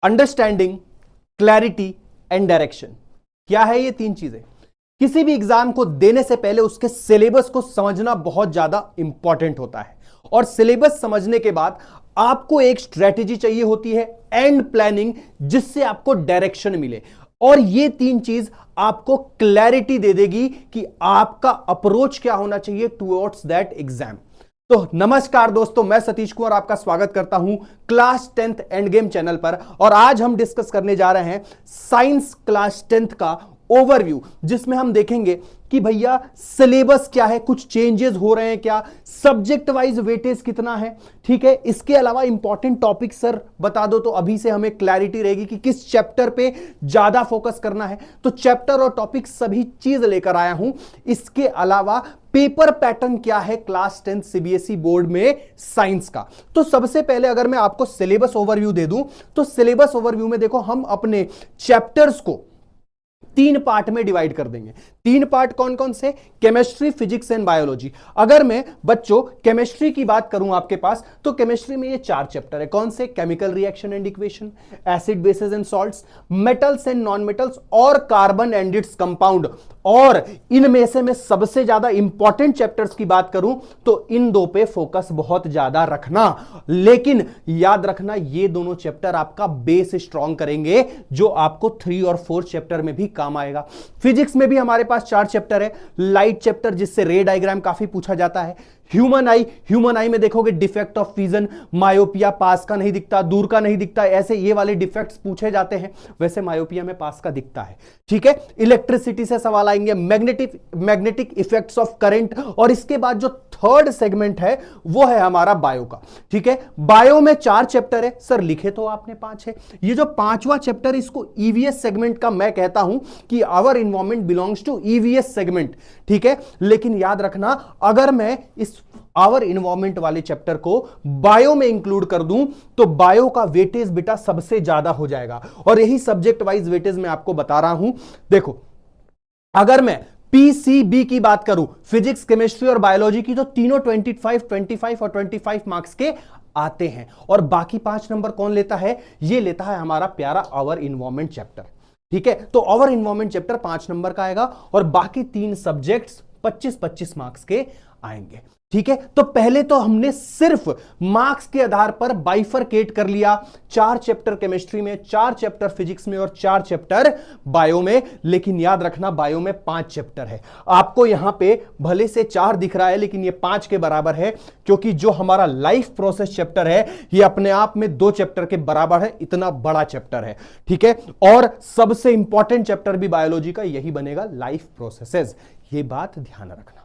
Understanding, clarity and direction. क्या है ये तीन चीजें? किसी भी एग्जाम को देने से पहले उसके सिलेबस को समझना बहुत ज्यादा इंपॉर्टेंट होता है, और सिलेबस समझने के बाद आपको एक स्ट्रेटेजी चाहिए होती है, एंड प्लानिंग, जिससे आपको डायरेक्शन मिले। और ये तीन चीज आपको क्लैरिटी दे देगी कि आपका अप्रोच क्या होना चाहिए टुवर्ड्स दैट एग्जाम। तो नमस्कार दोस्तों, मैं सतीश कुमार आपका स्वागत करता हूं class 10th end game channel पर। और आज हम डिस्कस करने जा रहे हैं साइंस क्लास 10th का ओवरव्यू, जिसमें हम देखेंगे कि भैया सिलेबस क्या है, कुछ चेंजेस हो रहे हैं क्या, सब्जेक्ट वाइज वेटेज कितना है, ठीक है। इसके अलावा इंपॉर्टेंट टॉपिक सर बता दो, तो अभी से हमें क्लैरिटी रहेगी कि किस चैप्टर पे ज्यादा फोकस करना है। तो चैप्टर और टॉपिक सभी चीज लेकर आया हूं। इसके अलावा पेपर पैटर्न क्या है क्लास 10 सीबीएसई बोर्ड में साइंस का। तो सबसे पहले अगर मैं आपको सिलेबस ओवरव्यू दे दूं, तो सिलेबस ओवरव्यू में देखो, हम अपने चैप्टर्स को तीन पार्ट में डिवाइड कर देंगे। तीन पार्ट कौन कौन से? Chemistry, physics and biology. अगर मैं बच्चों केमिस्ट्री की बात करूं आपके पास, तो केमिस्ट्री में ये चार चैप्टर है। कौन से? Chemical reaction and equation, acid basis and salts, metals and non metals, और कार्बन एंड इट्स कंपाउंड। और इनमें से मैं सबसे ज्यादा इंपॉर्टेंट चैप्टर्स की बात करूं तो इन दो पे फोकस बहुत ज्यादा रखना। लेकिन याद रखना, ये दोनों चैप्टर आपका बेस स्ट्रॉन्ग करेंगे, जो आपको 3 और 4 चैप्टर में भी काम आएगा। फिजिक्स में भी हमारे पास 4 चैप्टर है। लाइट चैप्टर, जिससे रे डायग्राम काफी पूछा जाता है। ह्यूमन आई में देखोगे डिफेक्ट ऑफ विजन, मायोपिया, पास का नहीं दिखता, दूर का नहीं दिखता, ऐसे ये वाले डिफेक्ट्स पूछे जाते हैं। वैसे मायोपिया में पास का दिखता है, ठीक है। इलेक्ट्रिसिटी से सवाल आएंगे, मैग्नेटिक इफेक्ट्स ऑफ करंट। और इसके बाद जो थर्ड सेगमेंट है वो है हमारा बायो का, ठीक है। बायो में 4 चैप्टर है सर, लिखे तो आपने 5 है। ये जो 5वां चैप्टर, इसको ईवीएस सेगमेंट का मैं कहता हूं कि our environment belongs to EVS segment, ठीक है। लेकिन याद रखना, अगर मैं इस आवर एनवायरनमेंट वाले चैप्टर को बायो में इंक्लूड कर दूं, तो बायो का वेटेज बेटा सबसे ज्यादा हो जाएगा। और यही सब्जेक्ट वाइज वेटेज मैं आपको बता रहा हूं। देखो, अगर मैं पीसीबी की बात करूं, फिजिक्स, केमिस्ट्री और बायोलॉजी की, तो तीनों 25, 25 और 25 मार्क्स के आते हैं। और बाकी 5 नंबर कौन लेता है? ये लेता है हमारा प्यारा आवर एनवायरनमेंट चैप्टर, ठीक है। तो आवर एनवायरनमेंट चैप्टर 5 नंबर का आएगा, और बाकी 3 सब्जेक्ट्स 25-25 मार्क्स के आएंगे, ठीक है। तो पहले तो हमने सिर्फ मार्क्स के आधार पर बाइफरकेट कर लिया, 4 चैप्टर केमिस्ट्री में, 4 चैप्टर फिजिक्स में और 4 चैप्टर बायो में। लेकिन याद रखना, बायो में 5 चैप्टर है। आपको यहां पे भले से 4 दिख रहा है, लेकिन ये 5 के बराबर है, क्योंकि जो हमारा लाइफ प्रोसेस चैप्टर है, ये अपने आप में 2 चैप्टर के बराबर है। इतना बड़ा चैप्टर है, ठीक है। और सबसे इंपॉर्टेंट चैप्टर भी बायोलॉजी का यही बनेगा, लाइफ प्रोसेसेस। ये बात ध्यान रखना।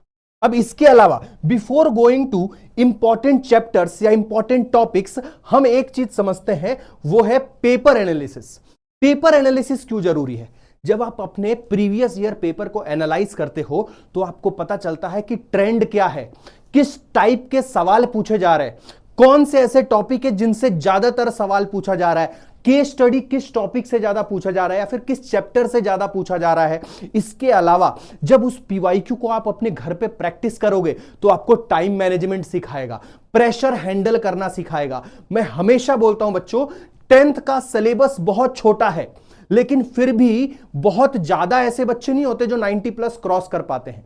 अब इसके अलावा before going two important chapters या इंपॉर्टेंट टॉपिक्स, हम एक चीज समझते हैं, वो है पेपर एनालिसिस। पेपर एनालिसिस क्यों जरूरी है? जब आप अपने प्रीवियस ईयर पेपर को एनालाइज करते हो, तो आपको पता चलता है कि ट्रेंड क्या है, किस टाइप के सवाल पूछे जा रहे हैं, कौन से ऐसे टॉपिक है जिनसे ज्यादातर सवाल पूछा जा रहा है, केस स्टडी किस टॉपिक से ज्यादा पूछा जा रहा है, या फिर किस चैप्टर से ज्यादा पूछा जा रहा है। इसके अलावा जब उस पीवाईक्यू को आप अपने घर पे प्रैक्टिस करोगे, तो आपको टाइम मैनेजमेंट सिखाएगा, प्रेशर हैंडल करना सिखाएगा। मैं हमेशा बोलता हूं बच्चों, 10th का सिलेबस बहुत छोटा है, लेकिन फिर भी बहुत ज्यादा ऐसे बच्चे नहीं होते जो 90+ क्रॉस कर पाते हैं।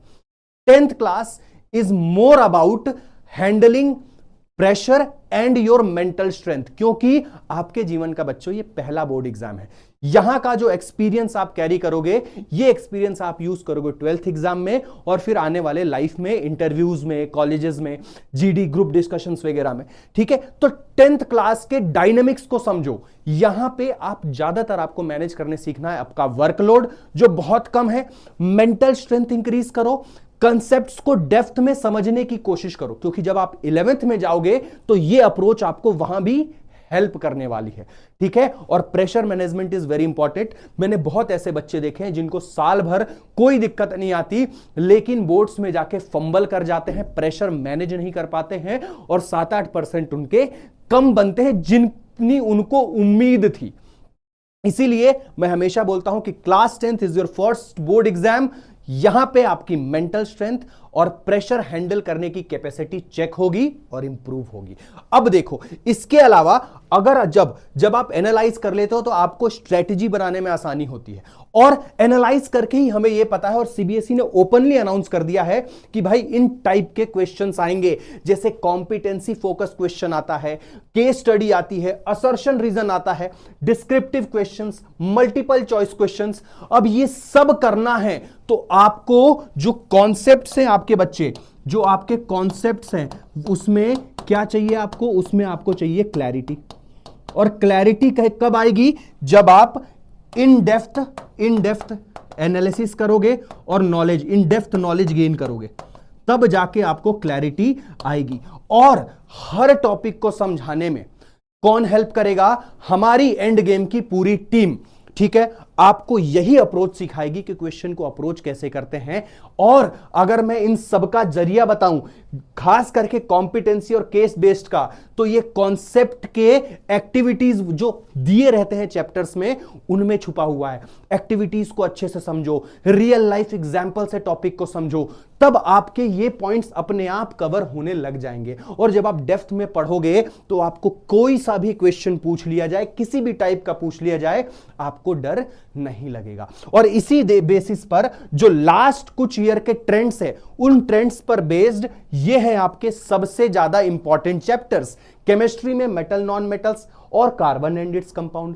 10th class is more about handling pressure and your mental strength, क्योंकि आपके जीवन का बच्चों ये पहला बोर्ड एग्जाम है। यहां का जो एक्सपीरियंस आप कैरी करोगे, ये एक्सपीरियंस आप यूज करोगे 12th एग्जाम में, और फिर आने वाले लाइफ में, इंटरव्यूज में, कॉलेजेस में, जीडी ग्रुप डिस्कशंस वगैरह में, ठीक है। तो 10th क्लास के डायनेमिक्स को समझो। यहां पे आप ज्यादातर आपको मैनेज करने सीखना है आपका वर्कलोड जो बहुत कम है, मेंटल स्ट्रेंथ इंक्रीज करो, कंसेप्ट्स को डेप्थ में समझने की कोशिश करो, क्योंकि जब आप 11th में जाओगे तो ये अप्रोच आपको वहां भी हेल्प करने वाली है, ठीक है। और pressure management is very important. मैंने बहुत ऐसे बच्चे देखे हैं जिनको साल भर कोई दिक्कत नहीं आती, लेकिन बोर्ड्स में जाके फंबल कर जाते हैं, प्रेशर मैनेज नहीं कर पाते हैं, और 7-8% उनके कम बनते हैं जितनी उनको उम्मीद थी। इसीलिए मैं हमेशा बोलता हूं कि class 10th is your first board exam. यहां पे आपकी मेंटल स्ट्रेंथ और प्रेशर हैंडल करने की कैपेसिटी चेक होगी और इंप्रूव होगी। अब देखो, इसके अलावा अगर जब आप एनालाइज कर लेते हो तो आपको स्ट्रेटजी बनाने में आसानी होती है, और एनालाइज करके ही हमें यह पता है, और सीबीएसई ने ओपनली अनाउंस कर दिया है कि भाई इन टाइप के क्वेश्चंस आएंगे, जैसे कॉम्पिटेंसी फोकस क्वेश्चन आता है, केस स्टडी आती है, असर्शन रीजन आता है, descriptive questions, multiple choice questions. अब ये सब करना है तो आपको जो कॉन्सेप्ट्स हैं, आपके बच्चे जो आपके कॉन्सेप्ट्स हैं उसमें क्या चाहिए आपको, उसमें आपको चाहिए क्लैरिटी। और क्लैरिटी कब आएगी, जब आप इन डेप्थ एनालिसिस करोगे और knowledge, in depth knowledge gain करोगे, तब जाके आपको क्लैरिटी आएगी। और हर टॉपिक को समझाने में कौन हेल्प करेगा, हमारी एंड गेम की पूरी टीम, ठीक है, आपको यही अप्रोच सिखाएगी कि क्वेश्चन को अप्रोच कैसे करते हैं। और अगर मैं इन सब का जरिया बताऊं, खास करके कॉम्पिटेंसी और केस बेस्ड का, तो ये कॉन्सेप्ट के एक्टिविटीज जो दिए रहते हैं चैप्टर्स में, उनमें छुपा हुआ है। एक्टिविटीज को अच्छे से समझो, रियल लाइफ एग्जांपल से टॉपिक को समझो, तब आपके ये पॉइंट्स अपने आप कवर होने लग जाएंगे। और जब आप डेप्थ में पढ़ोगे तो आपको कोई सा भी क्वेश्चन पूछ लिया जाए, किसी भी टाइप का पूछ लिया जाए, आपको डर नहीं लगेगा। और इसी बेसिस पर जो लास्ट कुछ ईयर के ट्रेंड्स है, उन ट्रेंड्स पर बेस्ड ये है आपके सबसे ज्यादा इंपॉर्टेंट चैप्टर्स। केमिस्ट्री में मेटल नॉन मेटल्स और carbon and its compound,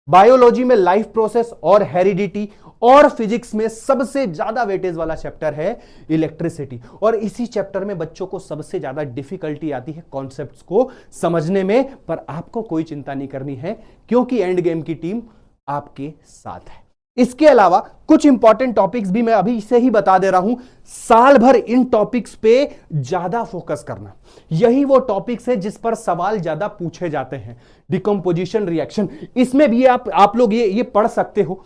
biology में लाइफ प्रोसेस और हेरिडिटी, और फिजिक्स में सबसे ज्यादा वेटेज वाला चैप्टर है इलेक्ट्रिसिटी। और इसी चैप्टर में बच्चों को सबसे ज्यादा डिफिकल्टी आती है कॉन्सेप्ट्स को समझने में, पर आपको कोई चिंता नहीं करनी है क्योंकि एंड गेम की टीम आपके साथ है। इसके अलावा कुछ इंपॉर्टेंट टॉपिक्स भी मैं अभी से ही बता दे रहा हूं। साल भर इन टॉपिक्स पे ज्यादा फोकस करना, यही वो टॉपिक्स है जिस पर सवाल ज्यादा पूछे जाते हैं। डिकम्पोजिशन रिएक्शन, इसमें भी आप लोग ये पढ़ सकते हो,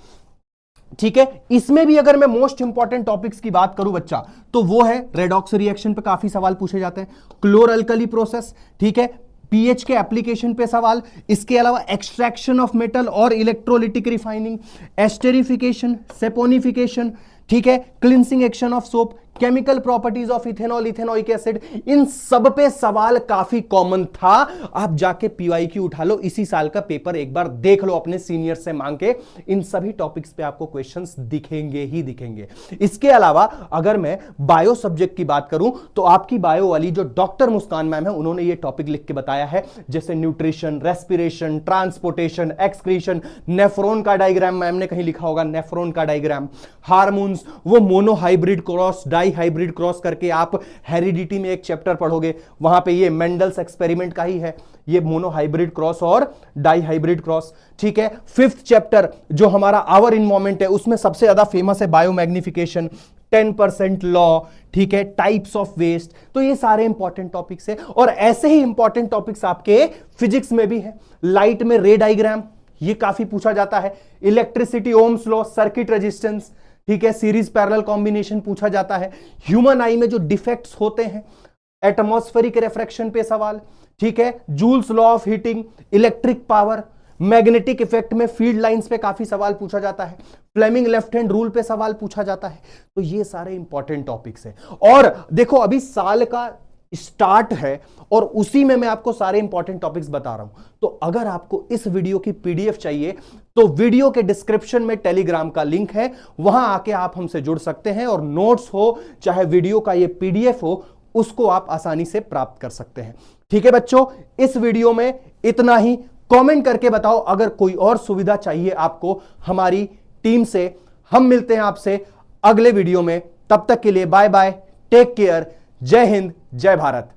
ठीक है। इसमें भी अगर मैं मोस्ट इंपॉर्टेंट टॉपिक्स की बात करूं बच्चा, तो वो है रेडॉक्स रिएक्शन पे काफी सवाल पूछे जाते हैं, क्लोर अल्कली प्रोसेस, ठीक है, पीएच के एप्लीकेशन पे सवाल। इसके अलावा एक्सट्रैक्शन ऑफ मेटल और इलेक्ट्रोलिटिक रिफाइनिंग, एस्टेरिफिकेशन, सेपोनिफिकेशन, ठीक है, cleansing action of soap, chemical properties of ethanol, ethanoic acid, इन सब पे सवाल काफी कॉमन था। आप जाके पीवाईक्यू उठा लो, इसी साल का पेपर एक बार देख लो अपने सीनियर से मांग के, इन सभी टॉपिक्स पे आपको क्वेश्चंस दिखेंगे ही दिखेंगे। इसके अलावा अगर मैं बायो सब्जेक्ट की बात करूं तो आपकी बायो वाली जो डॉक्टर मुस्कान मैम है, उन्होंने ये टॉपिक लिख के बताया है, जैसे nutrition, respiration, transportation, excretion, nephron का डायग्राम, मैम ने कहीं लिखा होगा नेफ्रॉन का डायग्राम, हार्मोन्स, वो monohybrid cross, dihybrid cross करके आप हेरिडिटी में एक चैप्टर पढ़ोगे, वहां पे ये मेंडल्स एक्सपेरिमेंट का ही है, ये मोनोहाइब्रिड क्रॉस और डाई हाइब्रिड क्रॉस, ठीक है। 5th चैप्टर जो हमारा आवर इन्वायरमेंट है, उसमें सबसे ज्यादा फेमस है बायोमैग्निफिकेशन, 10% लॉ, ठीक है, टाइप्स ऑफ वेस्ट। तो ये सारे इंपॉर्टेंट टॉपिक्स है। और ऐसे ही इंपॉर्टेंट टॉपिक्स आपके फिजिक्स में भी है। लाइट में रे डायग्राम, ये काफी पूछा जाता है। Electricity, Ohm's law, circuit resistance, ठीक है, सीरीज पैरेलल कॉम्बिनेशन पूछा जाता है। ह्यूमन आई में जो डिफेक्ट्स होते हैं, एटमॉस्फेरिक रिफ्रैक्शन पे सवाल, ठीक है, joules law of heating, electric power, magnetic effect में फील्ड लाइंस पे काफी सवाल पूछा जाता है। फ्लेमिंग लेफ्ट हैंड रूल पे सवाल पूछा जाता है। तो ये सारे इंपॉर्टेंट टॉपिक्स हैं। और देखो अभी साल का स्टार्ट है और उसी में मैं आपको सारे इंपॉर्टेंट टॉपिक्स बता रहा हूं। तो अगर आपको इस वीडियो की पीडीएफ चाहिए तो वीडियो के डिस्क्रिप्शन में टेलीग्राम का लिंक है, वहां आके आप हमसे जुड़ सकते हैं और नोट्स हो चाहे वीडियो का ये पीडीएफ हो, उसको आप आसानी से प्राप्त कर सकते हैं। ठीक है बच्चों, इस वीडियो में इतना ही। कमेंट करके बताओ अगर कोई और सुविधा चाहिए आपको हमारी टीम से। हम मिलते हैं आपसे अगले वीडियो में, तब तक के लिए बाय बाय, टेक केयर, जय हिंद, जय भारत।